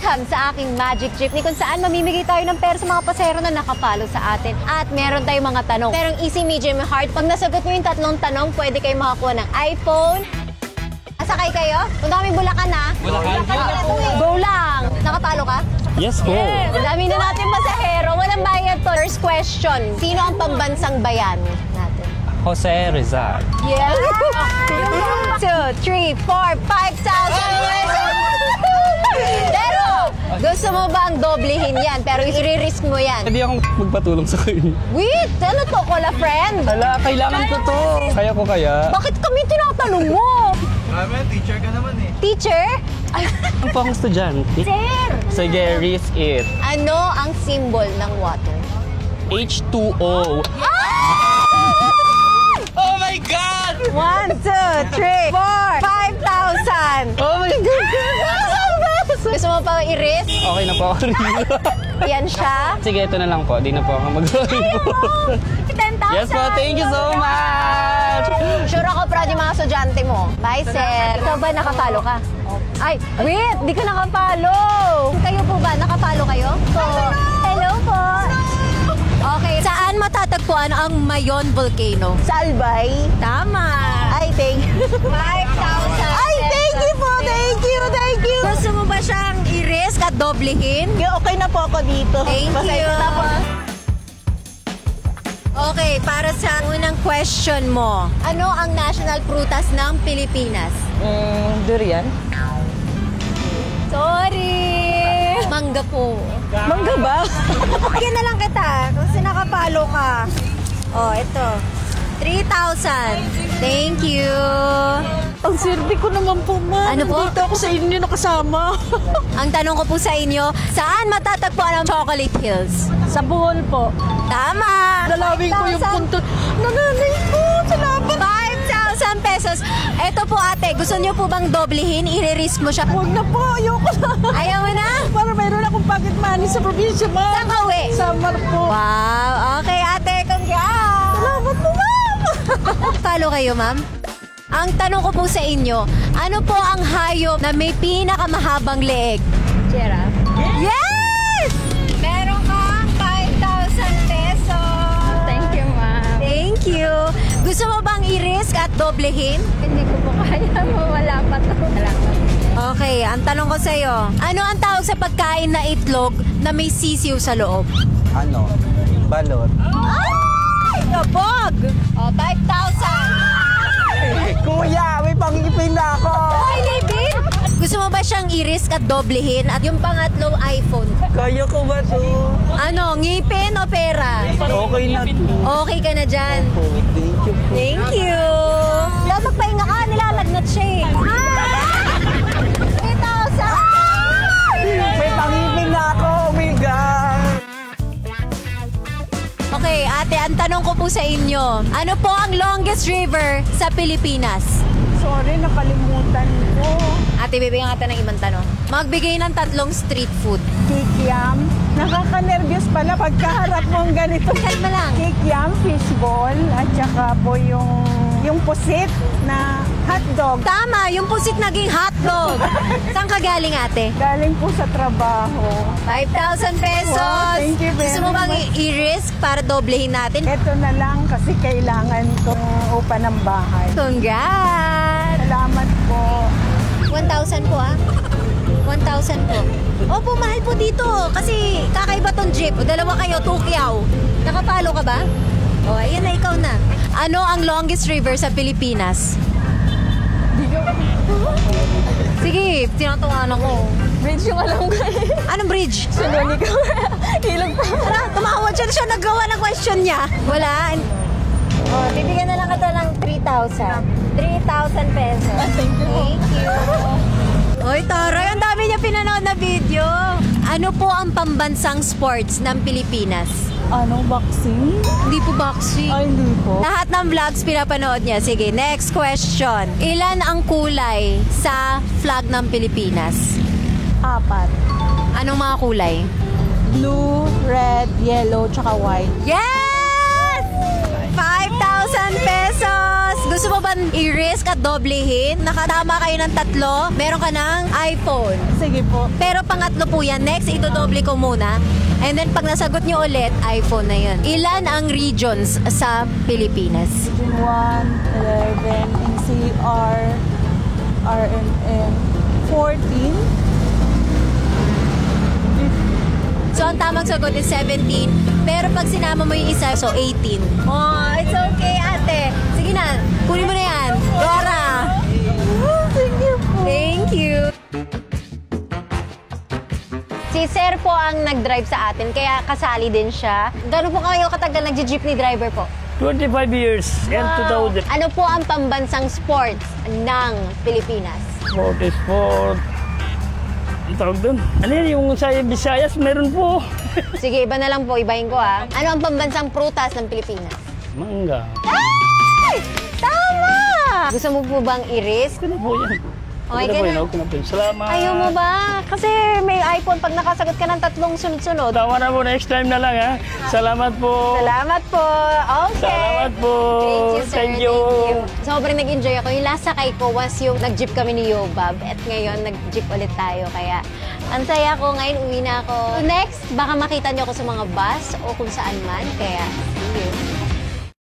Welcome sa aking Magic Jeepney kung saan mamimigay tayo ng pera sa mga pasahero na nakapalo sa atin. At meron tayong mga tanong. Merong easy, medium, hard. Pag nasagot nyo yung tatlong tanong, pwede kayo makakuha ng iPhone. Asakay kayo? Kung kami Bulacan na. Bulacan? Go lang. Nakapalo ka? Yes po. Yes. Dami na natin pasahero. Walang bayad to. First question. Sino ang pambansang bayan natin? Jose Rizal. Yes. 2, 3, 4, 5,000. Pero, gusto mo bang doblehin yan? Pero i-risk mo yan. Hindi akong magpatulong sa kanya. Wait, ano to? Cola friend? Hala, kailangan ko to. Kaya ko kaya. Bakit kami tinatanong mo? Teacher ka naman eh. Teacher? Ang pang estudyante. Sir! Sige, risk it. Ano ang symbol ng water? H2O. Oh my God! 1, 2, 3, 4, 5,000. Oh my God! Gusto mo pa i-risk? Okay na po ako rin. Yan siya. Sige, ito na lang po. Di na po ako mag-volleyball. 10,000. Yes po, thank you so much! Sure ako proud yung mga estudyante mo. Bye, sir. Ikaw ba nakapalo ka? Ay, wait! Di ka nakapalo! Kayo po ba? Nakapalo kayo? Hello po! Okay, saan matatagpuan ang Mayon Volcano? Sa Albay. Tama! Ay, thank you. 5,000. Ay, thank you po! Thank you! Thank you! Gusto mo ba siyang i-risk at doblehin? Okay na po ako dito. Thank you! Okay, para sa unang question mo, ano ang national prutas ng Pilipinas? Durian? Sorry! Mangga po. Mangga ba? Bigyan na lang kita kasi nakapalo ka. Oh, ito. 3,000. Thank you. Ang swerte ko naman po, ma'am. Ano po? Dito ako sa inyo nakasama. Ang tanong ko po sa inyo, saan matatagpuan ang Chocolate Hills? Sa Bohol po. Tama! Dalawin ko yung 5,000. punto. Nananay po, salamat. 5,000 pesos. Ito po ate, gusto niyo po bang doblehin? I-risk mo siya. Huwag na po, ayoko na. Ayaw mo na? Para mayroon akong pocket money sa probinsya, ma'am. Saan ka uwi? Samar po. Wow! Okay ate, congrats! Salamat po, ma'am. Follow kayo, ma'am. Ang tanong ko po sa inyo, ano po ang hayop na may pinakamahabang leeg? Giraffe. Yes! Meron kang 5,000 pesos. Thank you, ma'am. Thank you. Gusto mo bang i-risk at doblehin? Hindi ko po kaya, wala pa to. Okay, ang tanong ko sa'yo, ano ang tawag sa pagkain na itlog na may sisiw sa loob? Ano? Balot. Ay! Kabog! O, 5,000. Kuya, may pangipin na ako. Ay, David! Gusto mo ba siyang i-risk at doblehin? At yung pangatlong iPhone? Kaya ko ba to? Ano, ngipin o pera? Okay na to. Okay ka na dyan. Thank you. Thank you! Wala, magpahinga ka. Nilalagnat siya eh. 3,000! May pangipin na ako, oh my God. Okay, ate, ang tanong ko po sa inyo. Ano po ang longest river sa Pilipinas? Sorry, nakalimutan ko. Ate, bibigyan kita ng ibang tanong. Magbigay ng 3 street food. Kikiam. Nakaka-nervyos pala pagkaharap mo ang ganito. Kalma lang. Kikiam, fishball, at saka po yung pusit na hotdog. Tama, yung pusit naging hotdog. Saan ka galing, ate? Galing po sa trabaho. 5,000 pesos. Wow, thank you very Gusto mo bang much. i-risk para doblehin natin? Ito na lang kasi kailangan kong upa ng bahay. Congrats! Salamat po. 1,000 po 1,000 po. Opo, mahal po dito. Kasi kakaiba tong jeep. Dalawa kayo, tukyaw. Nakapalo ka ba? O, ayan na, ikaw na. Ano ang longest river sa Pilipinas? Sige, tinutungan ako. Bridge yung alam ko. Anong bridge? Sunod ko. Hilog pa. Tara, tumawad siya naggawa ng question niya. Wala. Oh, bibigyan na lang kita ng 3,000. 3,000 pesos. Thank you. Thank you. Oy, taray, ang dami niya pinanood na video. Ano po ang pambansang sports ng Pilipinas? Anong boxing? Hindi po boxing. Ay, hindi po. Lahat ng vlogs pinapanood niya. Sige, next question. Ilan ang kulay sa flag ng Pilipinas? 4. Anong mga kulay? Blue, red, yellow, tsaka white. Yes! 5,000 pesos! gusto mo ba i-risk at doblehin? Nakatama kayo ng 3, meron ka ng iPhone. Sige po. Pero pangatlo po yan. Next, ito-doble ko muna. And then, pag nasagot nyo ulit, iPhone na yun. Ilan ang regions sa Pilipinas? Region 1, 11, NCR, RMM, 14. So, ang tamang sagot is 17. Pero pag sinama mo yung isa, so 18. Oh, it's okay, ate. Sige na, kunin mo na yan. Dora! Thank you. Si Sir po ang nag-drive sa atin, kaya kasali din siya. Gano'n po kayo katagal nag-jeepney driver po? 25 years and 2000. Ano po ang pambansang sports ng Pilipinas? Sport. Ang tawag doon? Ano yan, yung sa Visayas, meron po. Sige, iba na lang po, ibahin ko ha. Ano ang pambansang prutas ng Pilipinas? Mangga. Ay! Tama! Gusto mo po bang i-risk? Ano po yan? Okay ka Ano po na? yan? Okay na po yan. Salamat. Ayaw mo ba? Kasi may iPhone pag nakasagot ka ng 3 sunod-sunod. Tawa na po, next time na lang ha. Salamat po. Salamat po. Okay. Salamat po. Thank you, sir. Thank you. Sobrang nag-enjoy ako. Yung last sakay ko was yung nag-jeep kami ni Yobab. At ngayon, nag-jeep ulit tayo. Kaya, ang saya ko. Ngayon, uwi na ako. Next, baka makita niyo ako sa mga bus o kung saan man. Kaya, see you.